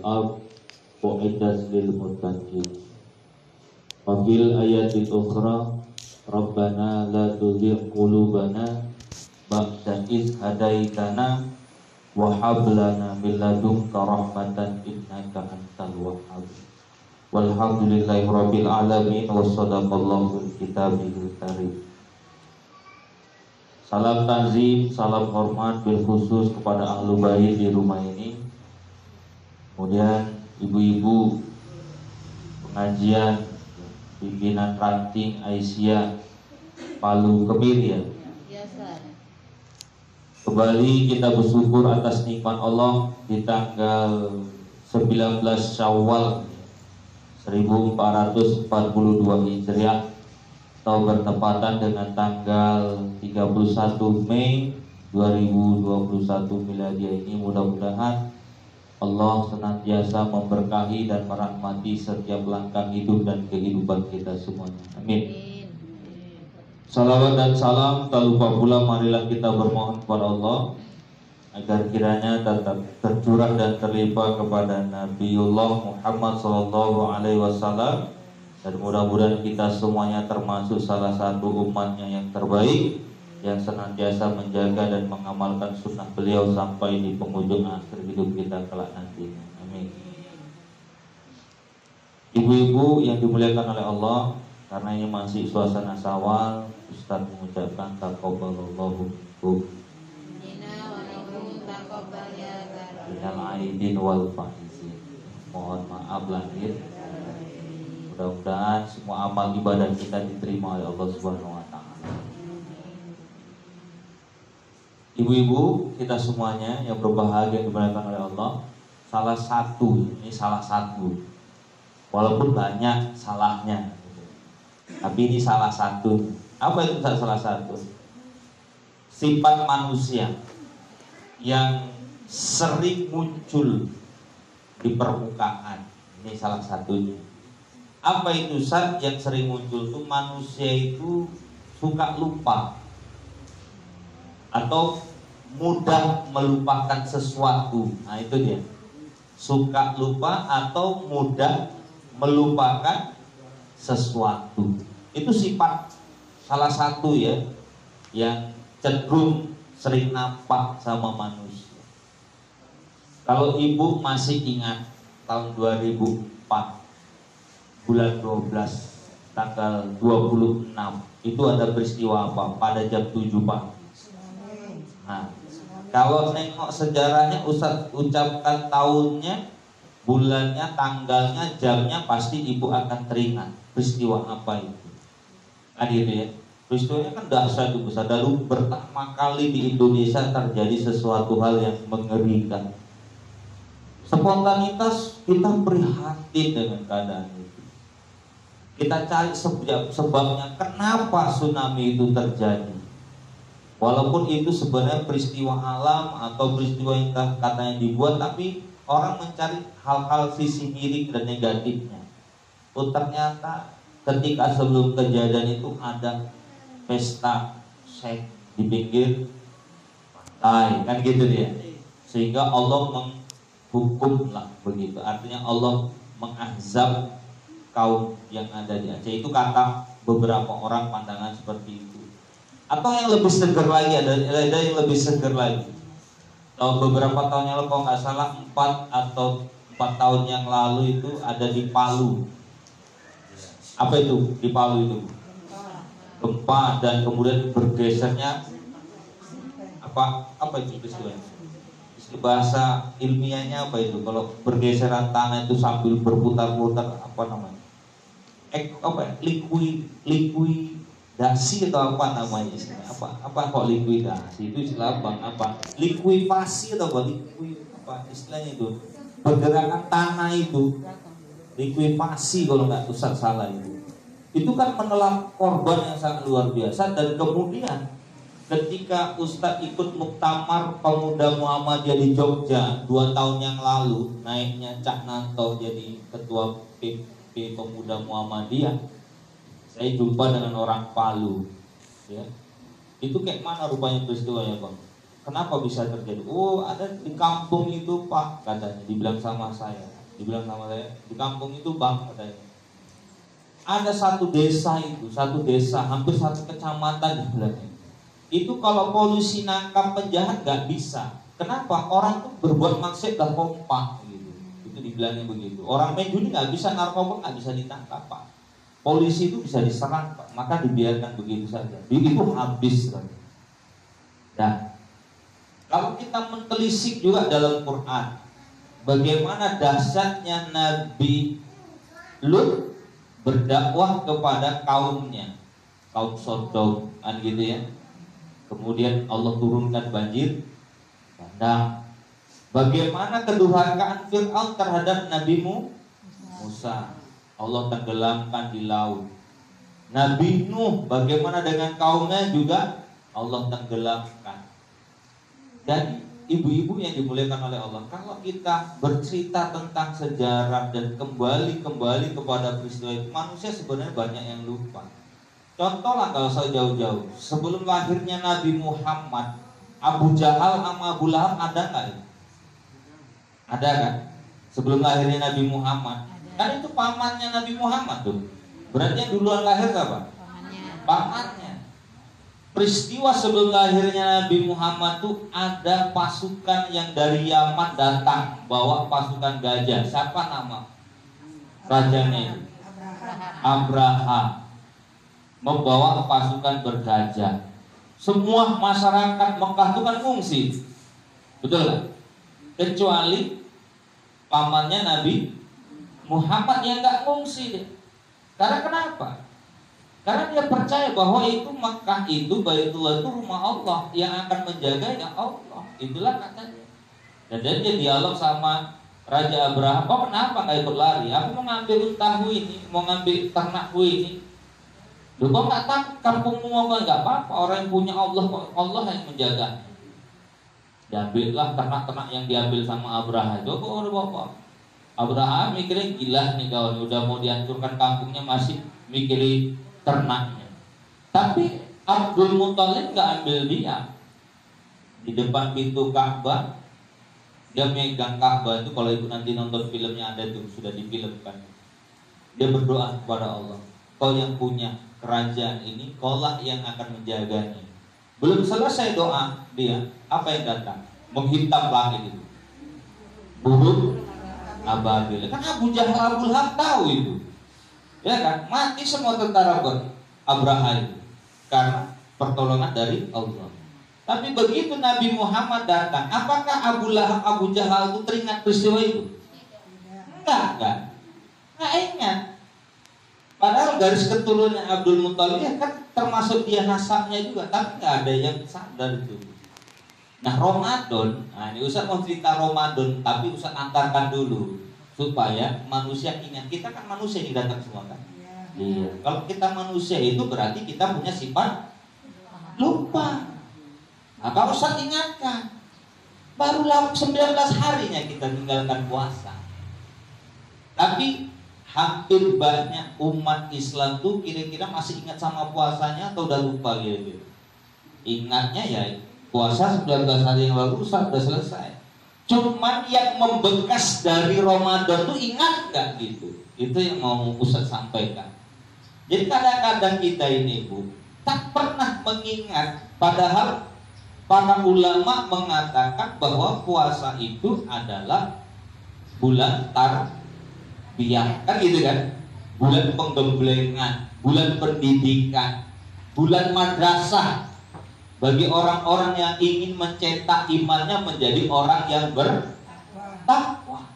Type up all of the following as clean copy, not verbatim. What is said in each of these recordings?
ard uiddat lil muttaqin. Wa fil ayatil ukhra Rabbana la tuzigh qulubana ba'da idh hadaitana wa hab lana min ladunka rahmatan innaka antal wahhab. Walhamdulillahi rabbil alamin wa sadaqallahu kitabihil karim. Salam tanzim, salam hormat bil khusus kepada ahlu bait di rumah ini. Kemudian ibu-ibu pengajian pimpinan ranting Aisyah Palu Kemir ya. Kembali kita bersyukur atas nikmat Allah di tanggal 19 Syawal 1442 Hijriah atau bertepatan dengan tanggal 31 Mei 2021 Miladiah ini. Mudah-mudahan Allah senantiasa memberkahi dan merahmati setiap langkah hidup dan kehidupan kita semuanya. Amin. Salawat dan salam tak lupa pula marilah kita bermohon kepada Allah agar kiranya tetap tercurah dan terlimpah kepada Nabiullah Muhammad SAW. Dan mudah-mudahan kita semuanya termasuk salah satu umatnya yang terbaik, yang senantiasa menjaga dan mengamalkan sunnah beliau sampai di penghujung akhir hidup kita kelak nanti. Amin. Ibu-ibu yang dimuliakan oleh Allah, karena ini masih suasana Syawal, Ustaz mengucapkan taqabbalallahu minkum minal aidin wal faizin. Mohon maaf lahir. Mudah-mudahan semua amal ibadah kita diterima oleh Allah Subhanahu wa taala. Ibu-ibu kita semuanya yang berbahagia dimuliakan oleh Allah, salah satu walaupun banyak salahnya, tapi ini salah satu. Apa itu salah satu? Sifat manusia yang sering muncul di permukaan. Ini salah satunya. Apa itu Ustaz yang sering muncul itu? Manusia itu suka lupa atau mudah melupakan sesuatu. Nah itu dia, suka lupa atau mudah melupakan sesuatu. Itu sifat salah satu ya yang cenderung sering nampak sama manusia. Kalau ibu masih ingat tahun 2004 bulan 12 tanggal 26 itu ada peristiwa apa? Pada jam 7 pagi. Nah, kalau nengok sejarahnya Ustaz ucapkan tahunnya, bulannya, tanggalnya, jamnya, pasti ibu akan teringat peristiwa apa itu. Adik ya, peristiwanya kan dahsyat itu besar. Lalu pertama kali di Indonesia terjadi sesuatu hal yang mengerikan. Spontanitas kita prihatin dengan keadaan itu. Kita cari sebabnya kenapa tsunami itu terjadi. Walaupun itu sebenarnya peristiwa alam atau peristiwa yang katanya dibuat, tapi orang mencari hal-hal sisi miring dan negatifnya. Oh ternyata ketika sebelum kejadian itu ada pesta seks di pinggir pantai, kan gitu dia. Sehingga Allah menghukum lah begitu. Artinya Allah mengazab kaum yang ada di Aceh. Itu kata beberapa orang, pandangan seperti itu. Atau yang lebih seger lagi, ada yang lebih seger lagi. Beberapa tahun yang lalu kalau nggak salah 4 tahun yang lalu itu ada di Palu. Apa itu di Palu itu? Gempa dan kemudian bergesernya apa itu peristiwanya? Bahasa ilmiahnya apa itu? Kalau bergeseran tanah itu sambil berputar-putar, apa namanya? Likuidasi atau apa namanya istilahnya? Apa kok likuidasi? Itu istilah apa? Likuifasi atau apa istilahnya itu? Pergerakan tanah itu likuifasi kalau nggak usah salah itu. Itu kan menelan korban yang sangat luar biasa. Dan kemudian ketika Ustadz ikut muktamar pemuda Muhammadiyah di Jogja 2 tahun yang lalu, naiknya Cak Nanto jadi ketua PP Pemuda Muhammadiyah, saya jumpa dengan orang Palu ya. Itu kayak mana rupanya peristiwanya Bang? Kenapa bisa terjadi? Oh, ada di kampung itu Pak, katanya. Dibilang sama saya. Di kampung itu Bang, katanya. Ada satu desa, hampir satu kecamatan di belakang. Itu kalau polisi nangkap penjahat nggak bisa. Kenapa? Orang tuh berbuat maksiat dan kompak gitu. Itu dibilangnya begitu. Orang main judi nggak bisa, narkoba nggak bisa ditangkap Pak. Polisi itu bisa diserang Pak. Maka dibiarkan begitu saja. Itu habis kan. Nah, kalau kita mentelisik juga dalam Quran, bagaimana dahsyatnya Nabi Lut berdakwah kepada kaumnya, kaum Sodom, kan gitu ya. Kemudian Allah turunkan banjir bandang. Bagaimana kedurhakaan Fir'aun terhadap Nabi Musa, Allah tenggelamkan di laut. Nabi Nuh, bagaimana dengan kaumnya juga Allah tenggelamkan. Jadi ibu-ibu yang dimuliakan oleh Allah, kalau kita bercerita tentang sejarah dan kembali kepada peristiwa itu, manusia sebenarnya banyak yang lupa. Contohlah, nggak usah jauh-jauh, sebelum lahirnya Nabi Muhammad, Abu Jahal sama Abu Lahab ada nggak ya? Ada kan? Sebelum lahirnya Nabi Muhammad, kan itu pamannya Nabi Muhammad tuh. Berarti yang duluan lahir siapa? Pamannya. Peristiwa sebelum lahirnya Nabi Muhammad tuh ada pasukan yang dari Yaman datang bawa pasukan gajah. Siapa nama rajanya itu? Abraha. Membawa pasukan bergajah. Semua masyarakat Mekah itu kan ngungsi, betul kan? Kecuali pamannya Nabi Muhammad yang nggak ngungsi deh. Karena kenapa? Karena dia percaya bahwa itu Mekah itu, Baitullah itu rumah Allah, yang akan menjaga ya Allah. Itulah katanya. Dan dia dialog sama Raja Abraham. Oh, kenapa nggak ikut lari? Aku mau ngambil untaku ini, mau ngambil ternakku ini. Loh, kok nggak tak kampungmu mau nggak apa-apa? Orang yang punya Allah, Allah yang menjaga. Diambillah ternak-ternak yang diambil sama Abraham. Itu kok udah bapak. Abraham mikirin gila nih kawan, udah mau dihancurkan kampungnya masih mikirin ternaknya. Tapi Abdul Muthalib nggak ambil dia. Di depan pintu Ka'bah, dia megang Ka'bah itu. Kalau ibu nanti nonton filmnya ada tuh, sudah difilmkan. Dia berdoa kepada Allah, Kau yang punya kerajaan ini, Kaulah yang akan menjaganya. Belum selesai doa dia, apa yang datang? Menghitam langit itu, burung ababil. Kan Abu Jahal, Abu Lahab tahu itu, ya kan? Mati semua tentara Abraham itu karena pertolongan dari Allah. Tapi begitu Nabi Muhammad datang, apakah Abu Lahab, Abu Jahal itu teringat peristiwa itu? Enggak ingat. Padahal garis keturunan Abdul Muthalib ya kan termasuk dia nasabnya juga, tapi nggak ada yang sadar itu. Nah Ramadan, ini Ustaz mau cerita Ramadan, tapi Ustaz antarkan dulu supaya manusia ingat. Kita kan manusia yang datang semua kan. Iya. Kalau kita manusia itu berarti kita punya sifat lupa. Nah kalau Ustaz ingatkan, baru 19 harinya kita tinggalkan puasa. Tapi hampir banyak umat Islam tuh kira-kira masih ingat sama puasanya atau udah lupa gitu. Ingatnya ya puasa 19 hari yang lalu sudah selesai. Cuman yang membekas dari Ramadan tuh ingat gak gitu. Itu yang mau Ustaz sampaikan. Jadi kadang-kadang kita ini Bu tak pernah mengingat, padahal para ulama mengatakan bahwa puasa itu adalah bulan biang, kan gitu kan? Bulan penggemblengan, bulan pendidikan, bulan madrasah bagi orang-orang yang ingin mencetak imannya menjadi orang yang bertakwa.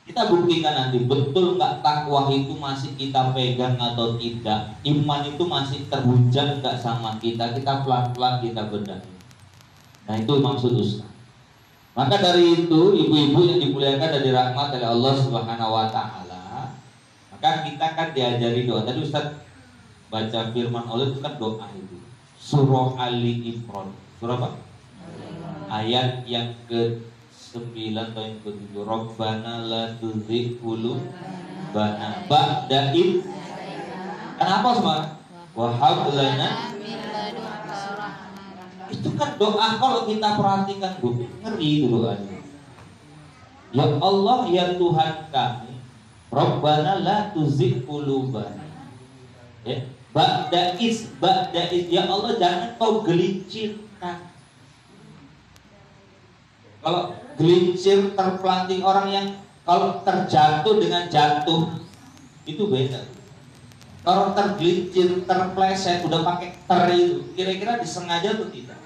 Kita buktikan nanti betul nggak takwa itu masih kita pegang atau tidak, iman itu masih terhujat nggak sama kita pelan-pelan kita bedahi. Nah itu maksud Ustaz. Maka dari itu ibu-ibu yang dimuliakan dari rahmat oleh Allah Subhanahu wa taala, maka kita kan diajari doa. Tadi Ustaz baca firman Allah itu kan doa itu. Surah Ali Imran. Surah apa? Ayat yang ke-9 atau yang ke-7. Rabbana la tuzigh qulubana ba'da idh. Kenapa semua? Wa hab lana. Itu kan doa kalau kita perhatikan, Bu, ngeri itu doanya. Ya Allah, ya Tuhan kami, Rabbana la tuzigh qulubana. Ya, ba'da is, ya Allah jangan kau gelincirkan. Kalau gelincir terpelanting orang yang kalau terjatuh dengan jatuh itu beda. Kalau tergelincir, terpleset, udah pakai ter itu, kira-kira disengaja atau tidak?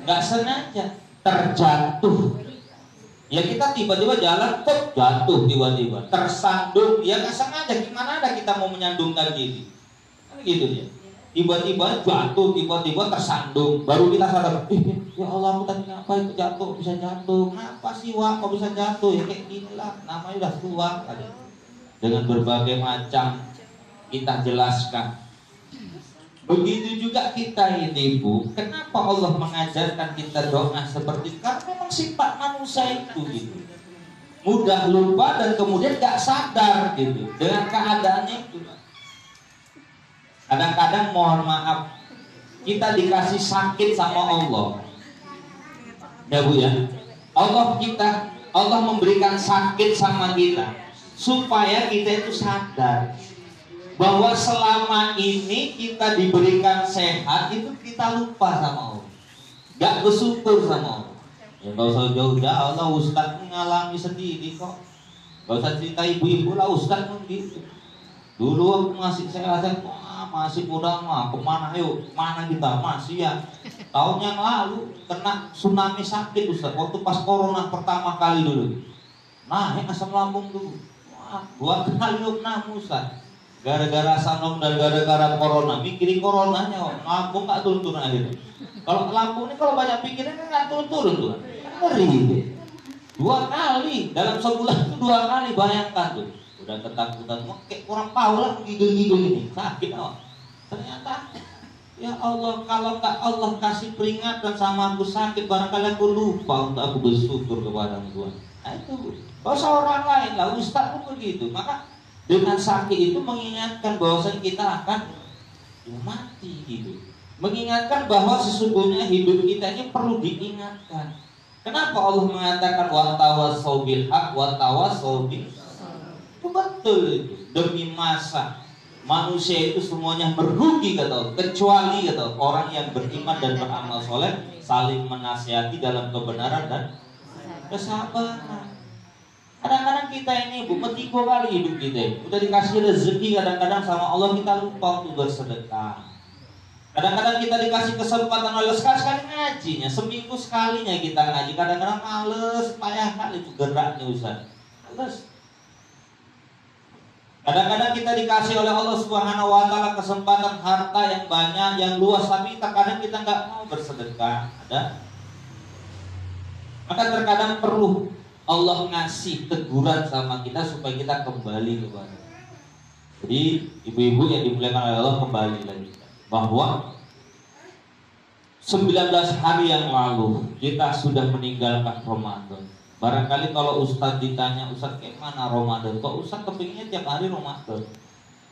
Nggak sengaja, terjatuh. Ya kita tiba-tiba jalan, jatuh tiba-tiba, tersandung, ya nggak sengaja. Gimana ada kita mau menyandungkan diri? Kan gitu ya. Tiba-tiba jatuh, tiba-tiba tersandung, baru kita sadar, ya Allah, aku tadi ngapain jatuh, bisa jatuh, kenapa sih Wak, kok bisa jatuh? Ya kayak gini lah, namanya udah tua. Dengan berbagai macam kita jelaskan. Begitu juga kita ini, Bu, kenapa Allah mengajarkan kita doa seperti itu? Karena memang sifat manusia itu gitu, mudah lupa dan kemudian gak sadar gitu dengan keadaannya itu. Kadang-kadang mohon maaf, kita dikasih sakit sama Allah, ya Bu ya. Allah memberikan sakit sama kita supaya kita itu sadar bahwa selama ini kita diberikan sehat itu kita lupa sama Allah, gak bersyukur sama Allah. Ya gak usah jauh-jauh, Allah Ustadz mengalami sendiri kok. Gak usah cerita ibu-ibu lah, Ustadz pun gitu. Dulu aku masih sehat, masih muda mah, kemana ayo, mana kita masih ya. Tahun yang lalu kena tsunami sakit Ustadz, waktu pas corona pertama kali dulu. Naik asam lambung dulu, 2 kali kena Ustadz. Gara-gara asam dan gara-gara corona, mikirin coronanya, lambung gak turun-turun akhirnya. Kalau lambung ini kalau banyak pikiran kan gak turun-turun tuh, ngeri itu. 2 kali dalam sebulan itu 2 kali, bayangkan tuh. Udah ketakutan, kayak kurang tahu lah gigil-gigil ini, sakit awak. Ternyata ya Allah, kalau gak Allah kasih peringatan sama aku sakit, barangkali aku lupa untuk aku bersyukur kepada Tuhan. Nah itu, gak usah orang lain lah, Ustaz pun begitu. Maka dengan sakit itu mengingatkan bahwa kita akan mati gitu. Mengingatkan bahwa sesungguhnya hidup kita ini perlu diingatkan. Kenapa Allah mengatakan wa tawassaw bil haq wa tawassaw bil sabr? Itu betul itu. Demi masa manusia itu semuanya merugi kata Allah, kecuali kata Allah, orang yang beriman dan beramal soleh saling menasihati dalam kebenaran dan kesabaran. Kadang-kadang kita ini Bu, metipu kali hidup kita. Udah dikasih rezeki kadang-kadang sama Allah kita lupa untuk bersedekah. Kadang-kadang kita dikasih kesempatan oleh sekali-sekali ngajinya, seminggu sekalinya kita ngaji. Kadang-kadang males, payah kali itu geraknya Ustaz. Males. Kadang-kadang kita dikasih oleh Allah Subhanahu wa taala kesempatan harta yang banyak, yang luas, tapi terkadang kita nggak mau bersedekah. Ada. Maka terkadang perlu Allah ngasih teguran sama kita supaya kita kembali kepada. Jadi ibu-ibu yang dimuliakan oleh Allah, kembali lagi bahwa 19 hari yang lalu kita sudah meninggalkan Ramadan. Barangkali kalau Ustadz ditanya, Ustadz kayak mana Ramadan? Kok Ustadz kepinginnya tiap hari Ramadan?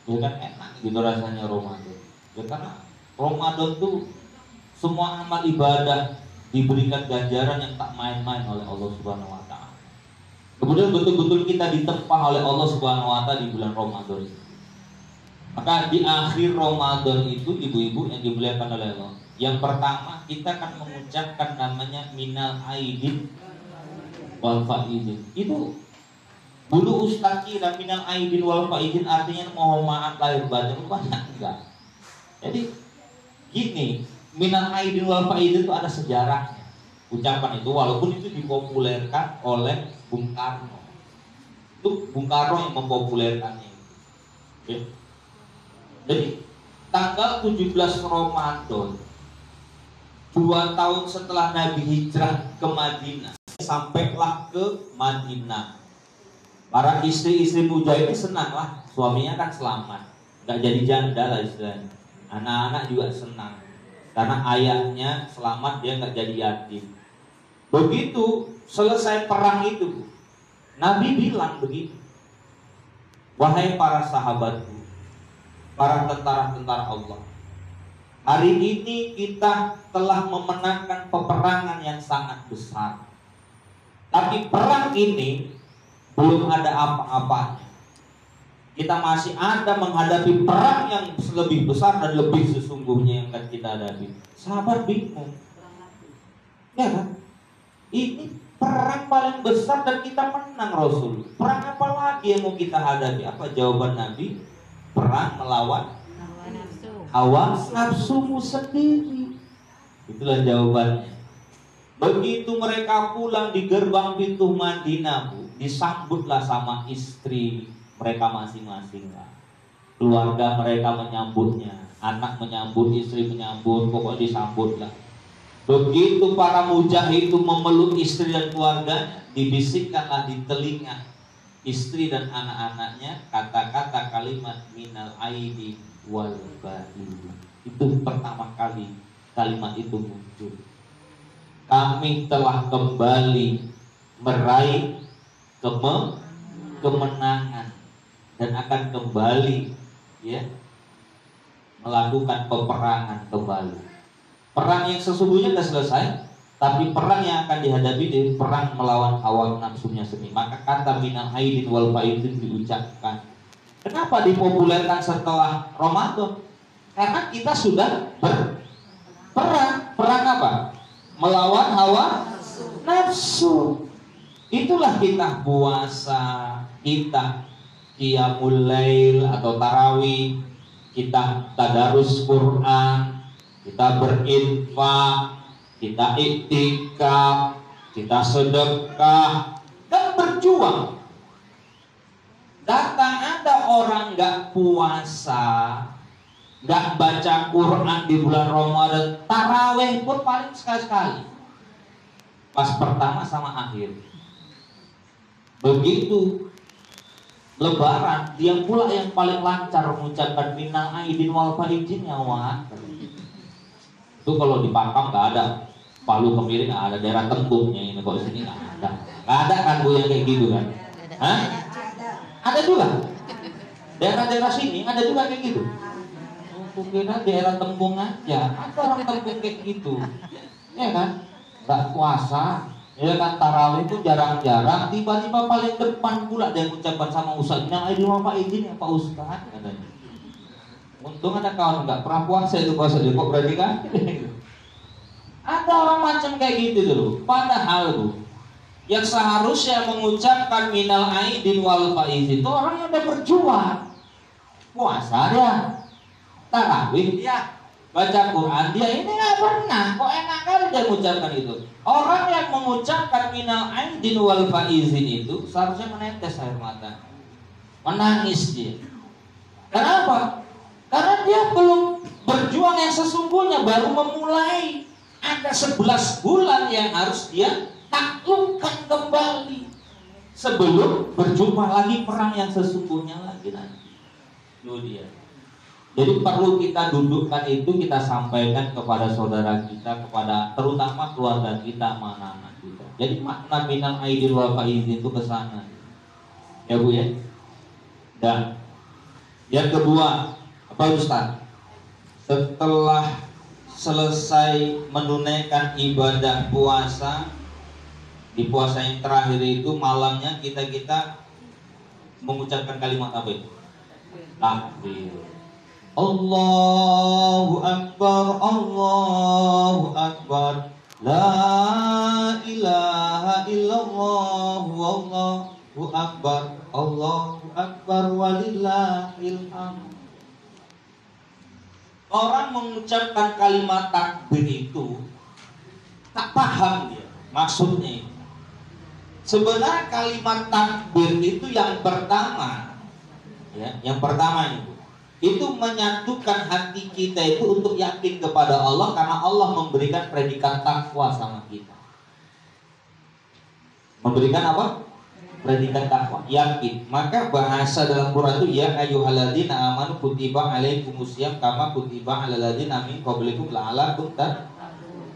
Ya kan enak gitu rasanya Ramadan. Ya karena Ramadan tuh semua amal ibadah diberikan ganjaran yang tak main-main oleh Allah Subhanahu wa taala. Kemudian betul-betul kita ditempa oleh Allah Subhanahu wa taala di bulan Ramadan. Maka di akhir Ramadan itu ibu-ibu yang dimuliakan oleh Allah, yang pertama kita akan mengucapkan namanya minal aidin wal faidin. Itu dulu Ustaz kira minal aidin wal faidin artinya mohon maaf lahir batin, banyak enggak. Jadi gini, minal aidin wal faidin itu ada sejarahnya. Ucapan itu walaupun itu dipopulerkan oleh Bung Karno. Itu Bung Karno yang mempopulerkannya. Oke. Jadi tanggal 17 Ramadan 2 tahun setelah Nabi hijrah ke Madinah, sampailah ke Madinah. Para istri-istri mujahidin senang lah, suaminya kan selamat, nggak jadi janda lah istilahnya. Anak-anak juga senang karena ayahnya selamat, dia nggak jadi yatim. Begitu selesai perang itu, Nabi bilang begini, wahai para sahabatku, para tentara-tentara Allah, Hari ini kita telah memenangkan peperangan yang sangat besar. Tapi perang ini belum ada apa-apanya. Kita masih ada menghadapi perang yang lebih besar dan lebih sesungguhnya yang akan kita hadapi. Sahabat bingung. Ya kan? Ini perang paling besar dan kita menang Rasul. Perang apa lagi yang mau kita hadapi? Apa jawaban Nabi? Perang melawan hawa nafsumu sendiri. Itulah jawabannya. Begitu mereka pulang di gerbang pintu Madinah, Bu, disambutlah sama istri mereka masing-masing. Keluarga mereka menyambutnya, anak menyambut, istri menyambut, pokoknya disambutlah. Begitu para mujahid itu memeluk istri dan keluarganya, dibisikkanlah di telinga istri dan anak-anaknya kata-kata kalimat minal aidi wal ba'i. Itu pertama kali kalimat itu muncul. Kami telah kembali meraih kemenangan dan akan kembali, ya, melakukan peperangan kembali. Perang yang sesungguhnya sudah selesai, tapi perang yang akan dihadapi di perang melawan hawa nafsunya sendiri. Maka kata minal aidin wal faidin diucapkan. Kenapa dipopulerkan setelah Ramadan? Karena kita sudah berperang. Perang apa? Melawan hawa nafsu. Itulah kita puasa, kita qiyamul lail atau tarawih, kita tadarus Quran, kita berinfak, kita iktikaf, kita sedekah dan berjuang. Datang ada orang gak puasa, gak baca Quran di bulan Ramadan, tarawih pun paling sekali-sekali. Pas pertama sama akhir. Begitu Lebaran, dia pula yang paling lancar mengucapkan minal aidin wal faidin ya wah. Itu kalau di Pakam nggak ada, Palu Kemiring nggak ada, daerah Tembungnya ini kok di sini nggak ada. Nggak ada kan Bu yang kayak gitu kan? Hah? Ada juga. Daerah-daerah sini ada juga kayak gitu. Aku kira daerah Tembung aja, ada orang Tembung kayak gitu, ya kan? Nggak puasa, ya kan, tarawih itu jarang-jarang, tiba-tiba paling depan pula dia mengucapkan sama Ustaz, nah ini Bapak izin ya Pak Ustaz katanya. Untung ada kawan nggak pernah puasa itu puasa dia kok berarti kan? Ada orang macam kayak gitu dulu. Padahal Bu, yang seharusnya mengucapkan minal aidin wal faizin itu orang yang udah berjuang, puasa dia, tarawih dia, baca Quran dia, ini nggak pernah. Kok enak kali dia mengucapkan itu. Orang yang mengucapkan minal aidin wal faizin itu seharusnya menetes air mata, menangis dia. Kenapa? Karena dia belum berjuang yang sesungguhnya, baru memulai. Ada 11 bulan yang harus dia taklukkan kembali sebelum berjumpa lagi perang yang sesungguhnya lagi nanti. Itu dia. Jadi perlu kita dudukkan itu, kita sampaikan kepada saudara kita, kepada terutama keluarga kita, anak-anak kita. Jadi makna minal aidin wal faizin itu ke sana. Ya Bu ya. Dan yang kedua, apa Ustaz? Setelah selesai menunaikan ibadah puasa, di puasa yang terakhir itu malamnya kita mengucapkan kalimat apa itu? Takbir. Allahu Akbar, Allahu Akbar, La ilaha illallah, Allahu Akbar, Allahu Akbar, walillahil hamd. Orang mengucapkan kalimat takbir itu tak paham dia maksudnya. Sebenarnya kalimat takbir itu yang pertama, ya, yang pertama itu menyatukan hati kita itu untuk yakin kepada Allah, karena Allah memberikan predikat takwa sama kita. Memberikan apa? Predikat takwa, yakin. Maka bahasa dalam Quran itu ya ayyuhalladzina amanu kutiba alaikumusiyam kama kutiba alal ladzina min qablikum la'allakum tattaqun.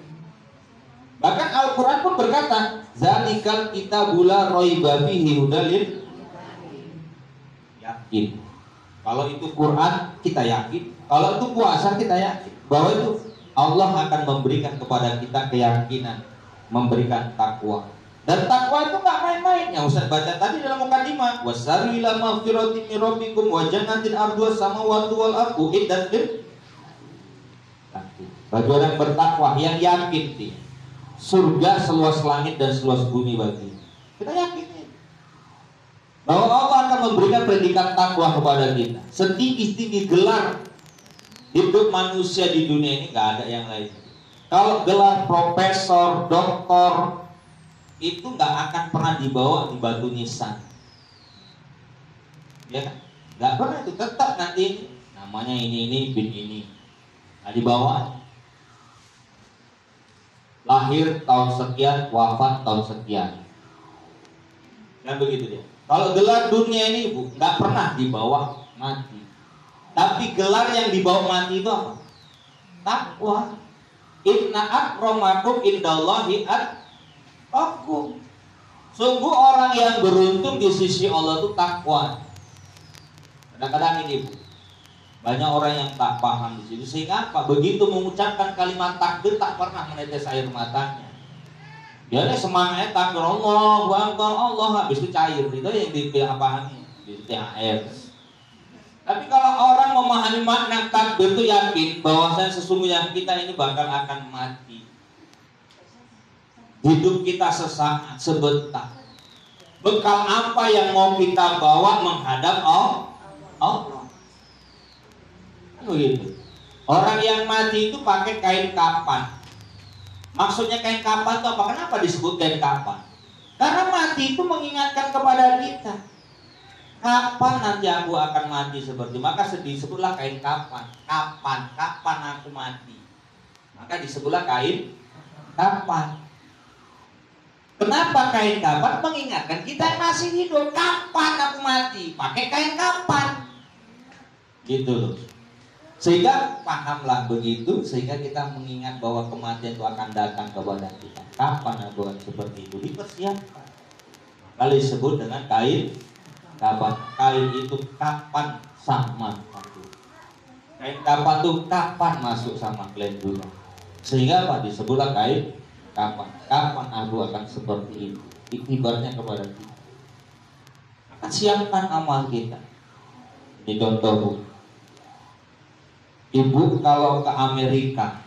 Bahkan Al-Quran pun berkata, zalikal kitabul la raiba fihi hudal lil yakin. Kalau itu Quran kita yakin, kalau itu puasa kita yakin bahwa itu Allah akan memberikan kepada kita keyakinan, memberikan takwa. Dan takwa itu nggak main-main. Yang Ustaz baca tadi dalam mukadimah, wasari ila maghfiratin min rabbikum wa jannatin arduha samawati wal ardu iddat lil bagi orang bertakwa yang yakin nih, surga seluas langit dan seluas bumi bagi kita yakin nih, bahwa Allah akan memberikan predikat takwa kepada kita. Setinggi-tinggi gelar hidup manusia di dunia ini nggak ada yang lain. Kalau gelar profesor, doktor itu nggak akan pernah dibawa di batu nisan, ya kan? Nggak pernah, itu tetap nanti namanya ini bin ini, nggak dibawa. Lahir tahun sekian, wafat tahun sekian, kan begitu dia. Kalau gelar dunia ini Bu, nggak pernah dibawa mati. Tapi gelar yang dibawa mati itu apa? Takwa. Inna akramakum indallahi atqakum. Sungguh orang yang beruntung di sisi Allah itu takwa. Kadang-kadang ini Bu, banyak orang yang tak paham di situ, sehingga apa? Begitu mengucapkan kalimat takbir tak pernah menetes air matanya. Dia semangatnya takbir Allah, Akbar, Allah, habis itu cair. Itu yang dipahami di THR. Tapi kalau orang memahami makna takbir itu yakin bahwasanya sesungguhnya kita ini bakal akan mati. Hidup kita sesaat, sebentar. Bekal apa yang mau kita bawa menghadap Allah? Begitu. Orang yang mati itu pakai kain kapan. Maksudnya kain kapan itu apa? Kenapa disebut kain kapan? Karena mati itu mengingatkan kepada kita, kapan nanti aku akan mati seperti. Maka disebutlah kain kapan. Kapan aku mati. Maka disebutlah kain kapan. Kenapa kain kapan? Mengingatkan kita yang masih hidup. Kapan aku mati? Pakai kain kapan. Gitu loh. Sehingga pahamlah begitu, sehingga kita mengingat bahwa kematian itu akan datang kepada kita. Kapan aku seperti itu? Dipersiapkan. Kali disebut dengan kain kapan. Kain itu kapan sama aku. Kain kapan itu kapan masuk sama glandula. Sehingga apa? Disebutlah kain kapan. Kapan aku akan seperti itu? Ibaratnya kepada kita. Akan siapkan amal kita. Ini contoh Bu. Ibu kalau ke Amerika,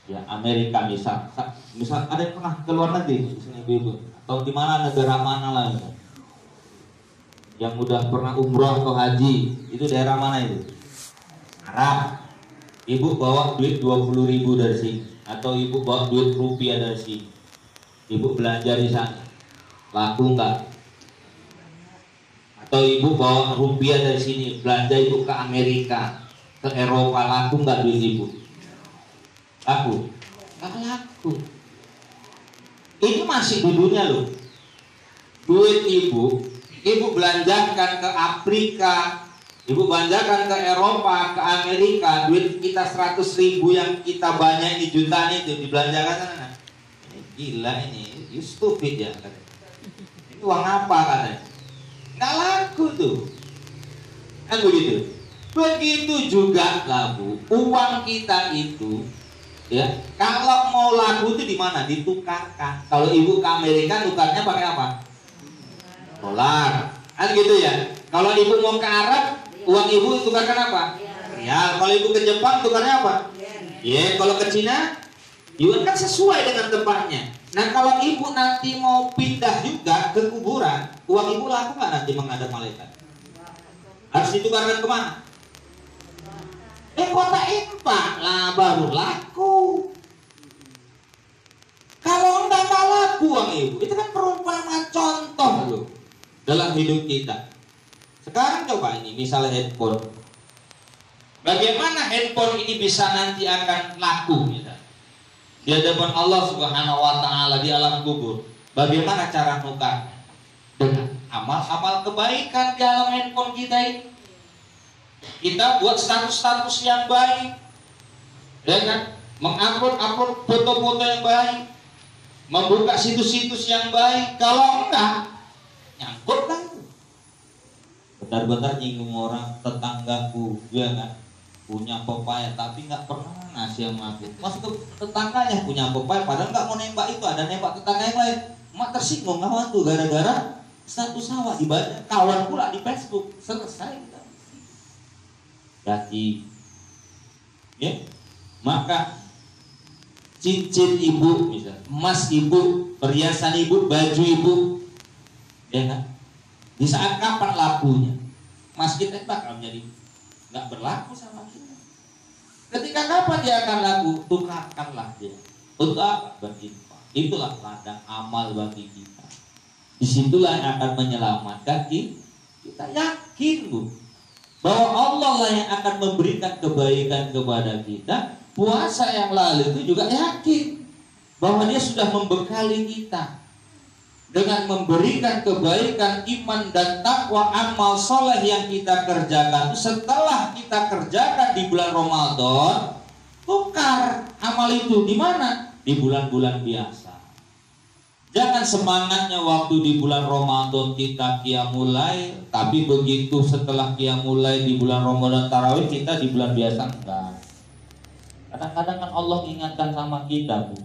ya Amerika misal ada yang pernah ke luar negeri, ibu, atau di mana negara mana lah, yang udah pernah umroh atau haji, itu daerah mana itu? Arab. Ibu bawa duit 20.000 dari sini, atau ibu bawa duit rupiah dari sini, ibu belanja di sana, laku enggak? Atau ibu bawa rupiah dari sini, belanja ibu ke Amerika, ke Eropa, laku nggak duit ibu? Laku? Nggak laku. Ini masih di dunia loh. Duit ibu belanjakan ke Afrika, ibu belanjakan ke Eropa, ke Amerika, duit kita 100.000 yang kita banyak ini, jutaan itu dibelanjakan sana. Ini gila ini, you stupid ya katanya. Ini uang apa katanya? Nggak laku tuh. Kan begitu. Begitu juga lah Bu, uang kita itu, ya kalau mau laku itu di mana? Ditukarkan. Kalau ibu ke Amerika tukarnya pakai apa? Dolar. Kan gitu ya. Kalau ibu mau ke Arab, uang ibu tukarkan apa? Rial. Kalau ibu ke Jepang tukarnya apa? Ya. Kalau ke Cina, yuan kan sesuai dengan tempatnya. Nah kalau ibu nanti mau pindah juga ke kuburan, uang ibu laku nggak nanti menghadap malaikat? Harus ditukarkan kemana? Kota infak lah baru laku. Kalau enggak laku uang ibu, itu kan perumpamaan contoh loh dalam hidup kita. Sekarang coba ini misalnya handphone. Bagaimana handphone ini bisa nanti akan laku gitu, di hadapan Allah Subhanahu wa taala di alam kubur? Bagaimana cara nukarnya? Dengan amal-amal kebaikan di dalam handphone kita ini. Kita buat status-status yang baik, ya kan? Mengupload foto-foto yang baik, membuka situs-situs yang baik. Kalau enggak, nyangkut kan? bentar nyinggung orang tetanggaku, ya kan, punya pepaya tapi nggak pernah ngasih sama aku. Masuk ke tetangganya punya pepaya, padahal nggak mau nembak itu, ada nembak tetangga yang lain. Mak tersinggung kawan tuh gara-gara satu sawah dibaca kawan pula di Facebook, selesai. Jadi, ya, maka cincin ibu, misal, emas ibu, perhiasan ibu, baju ibu, ya kan? Di saat kapan lakunya? Emas kita bakal menjadi nggak berlaku sama kita. Ketika kapan dia akan laku? Tukarkanlah dia. Untuk apa? Berinfak. Itulah ladang amal bagi kita. Disitulah yang akan menyelamatkan kita. Kita yakin, Bu, bahwa Allah lah yang akan memberikan kebaikan kepada kita. Puasa yang lalu itu juga yakin bahwa dia sudah membekali kita dengan memberikan kebaikan, iman dan takwa, amal soleh yang kita kerjakan. Setelah kita kerjakan di bulan Ramadan, tukar amal itu di mana? Di bulan-bulan biasa. Jangan semangatnya waktu di bulan Ramadan kita qiyamul lail, tapi begitu setelah qiyamul lail di bulan Ramadan tarawih kita di bulan biasa enggak. Kadang-kadang kan Allah ingatkan sama kita, Bu.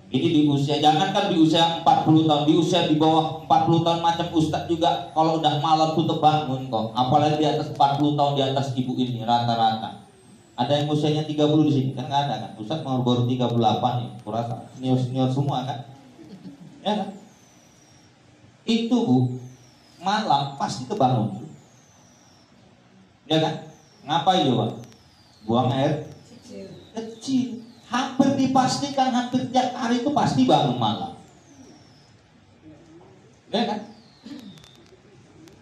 Ini di usia, jangankan di usia 40 tahun, di usia di bawah 40 tahun macam Ustadz juga kalau udah malam tuh terbangun kok. Apalagi di atas 40 tahun, di atas ibu ini rata-rata. Ada yang usianya 30 di sini, kan nggak ada kan? Ustadz baru 38 nih, kurasa senior-senior semua kan? Ya kan? Itu, Bu, malam pasti terbangun. Ya kan? Ngapain coba? Buang air kecil. Hampir dipastikan hampir tiap hari itu pasti bangun malam. Ya kan?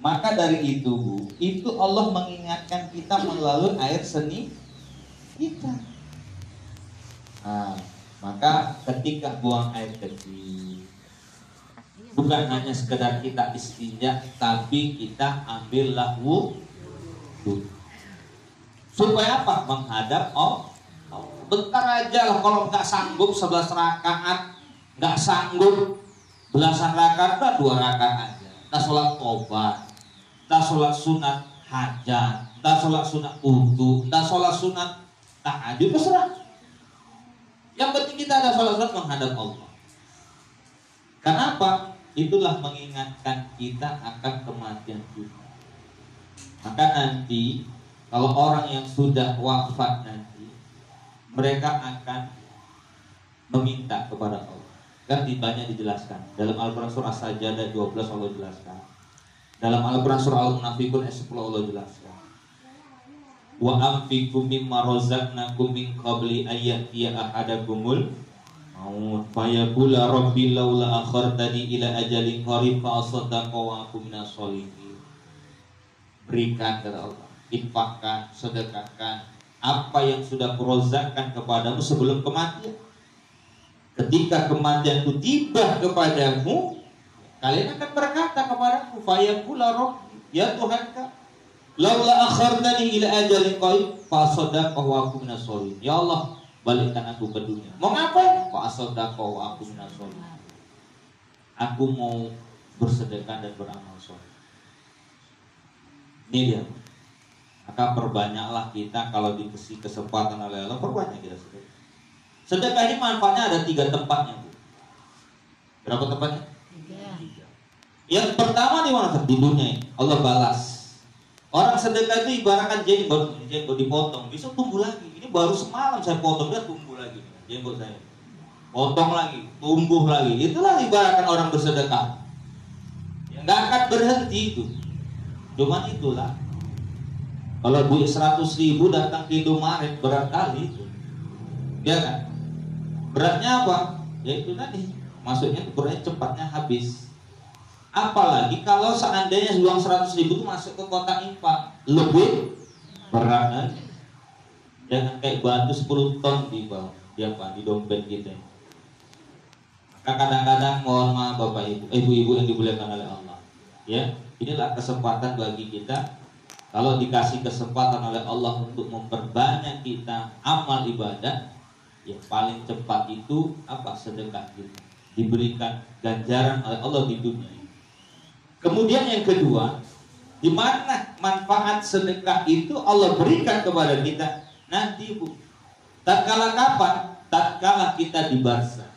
Maka dari itu, Bu, itu Allah mengingatkan kita melalui air seni kita. Nah, maka ketika buang air kecil, bukan hanya sekedar kita istinja, tapi kita ambillah wudhu. Supaya apa? Menghadap Allah. Bentar aja lah, kalau nggak sanggup 11 rakaat, nggak sanggup belasan rakaat, udah 2 rakaat aja. Kita sholat tobat, kita sholat sunat hajat, kita sholat sunat wudu, kita sholat sunat tahajud, terserah. Yang penting kita ada sholat menghadap Allah. Kenapa? Itulah mengingatkan kita akan kematian kita. Maka nanti kalau orang yang sudah wafat nanti, mereka akan meminta kepada Allah. Kan banyak dijelaskan. Dalam Al-Quran surah As-Sajdah 12 Allah jelaskan. Dalam Al-Quran surah Al-Munafiqun 10 Allah jelaskan. Wa anfiqu mimma razaqnakum min qabli ayyatiya ahadakumul maut fayaqula rabbi laula akhartani ila ajalin qarib fa asaddaqa wa akum minas sholihin. Berikan kepada Allah, infakkan, sedekahkan apa yang sudah kurozakkan kepadamu sebelum kematian. Ketika kematian itu tiba kepadamu, kalian akan berkata kepadaku, fayaqula rabbi, ya Tuhanku, laula akhartani ila ajalin qarib fa asaddaqa wa akum minas sholihin. Ya Allah, balikkan aku ke dunia. Mau ngapain? Fa asaddaqa wa akum minas sholihin. Aku mau bersedekah dan beramal soleh. Ini dia. Maka perbanyaklah kita kalau dikasih kesempatan oleh Allah, perbanyak kita sedekah. Sedekah ini manfaatnya ada 3 tempatnya, Bu. Berapa tempatnya? 3. Yang pertama di mana? Di dunia. Allah balas. Orang sedekah itu ibaratkan jenggot dipotong, bisa tumbuh lagi. Ini baru semalam saya potong, dia tumbuh lagi jenggot saya. Potong lagi, tumbuh lagi. Itulah ibaratkan orang bersedekah. Nggak akan berhenti itu. Cuman itulah. Kalau duit 100.000 datang ke Indomaret berat kali itu, ya kan? Beratnya apa? Ya itu tadi, maksudnya beratnya cepatnya habis. Apalagi kalau seandainya uang 100.000 itu masuk ke kotak infak, lebih berat kan? Jangan kayak batu 10 ton di bawah, di dompet kita. Maka kadang-kadang mohon maaf Bapak Ibu, ibu-ibu yang dimuliakan oleh Allah, ya inilah kesempatan bagi kita. Kalau dikasih kesempatan oleh Allah untuk memperbanyak kita amal ibadah, yang paling cepat itu apa? Sedekah kita. Diberikan ganjaran oleh Allah di dunia. Kemudian yang kedua, Di mana manfaat sedekah itu Allah berikan kepada kita nanti, Bu. Tatkala kapan? Tatkala kita di barzah.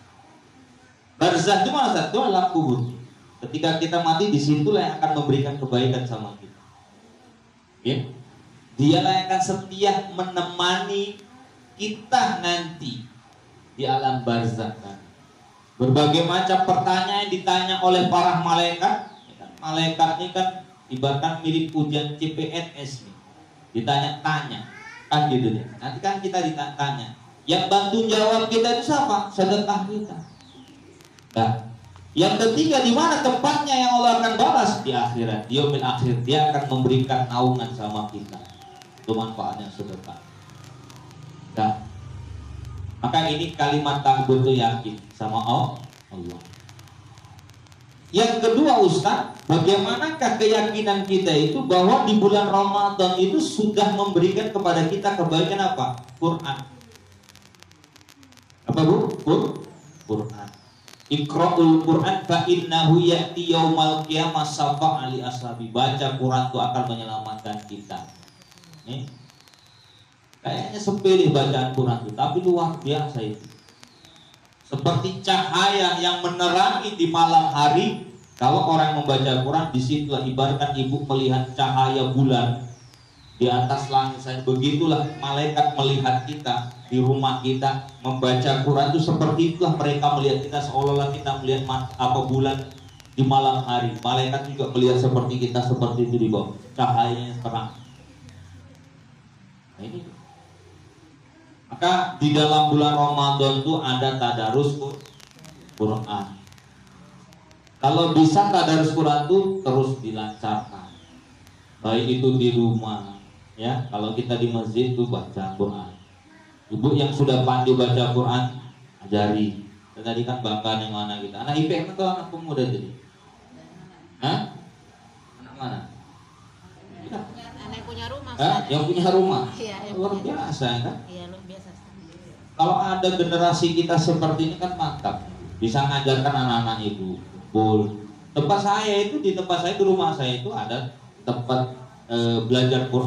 Barzah itu mana satu alam kubur. Ketika kita mati, disitulah yang akan memberikan kebaikan sama kita. Ya. Dialah yang akan setia menemani kita nanti di alam barzah. Berbagai macam pertanyaan yang ditanya oleh para malaikat. Malaikat ini kan ibaratkan mirip ujian CPNS nih. Ditanya-tanya kan gitu deh. Nanti kan kita ditanya. Yang bantu jawab kita itu siapa? Sedekah kita. Nah, yang ketiga, di mana tempatnya yang Allah akan balas? Di akhirat, di yaumil akhir. Dia akan memberikan naungan sama kita. Itu manfaatnya sedekah. Nah, maka ini kalimat takbir itu yakin sama Allah. Yang kedua, Ustaz, bagaimanakah keyakinan kita itu bahwa di bulan Ramadan itu sudah memberikan kepada kita kebaikan apa? Quran. Apa, Bu? Quran. Iqra'ul Quran fa innahu ya'ti yaumal qiyamah syafa'a li ashabi. Baca Quran itu akan menyelamatkan kita. Nih. Kayaknya sepele bacaan Quran itu, tapi luar biasa itu. Seperti cahaya yang menerangi di malam hari. Kalau orang membaca Quran, disitulah ibaratkan ibu melihat cahaya bulan di atas langit. Begitulah malaikat melihat kita di rumah kita membaca Quran itu, seperti itulah mereka melihat kita, seolah-olah kita melihat bulan di malam hari. Malaikat juga melihat seperti kita, seperti itu di bawah cahayanya terang. Nah, ini. Maka di dalam bulan Ramadan itu ada tadarus Quran. Kalau bisa tadarus Quran itu terus dilancarkan. Baik itu di rumah, ya. Kalau kita di masjid itu baca Quran. Ibu yang sudah pandai baca Quran, ajari. Dan tadi kan bangga yang mana kita. Anak IPM atau anak pemuda jadi? Hah? Anak mana? Anak punya rumah. Yang punya rumah. Iya, luar biasa kan? Iya, luar biasa. Kalau ada generasi kita seperti ini kan mantap. Bisa ngajarkan anak-anak ibu. Full. Tempat saya itu, di tempat saya, di rumah saya itu ada tempat belajar Quran.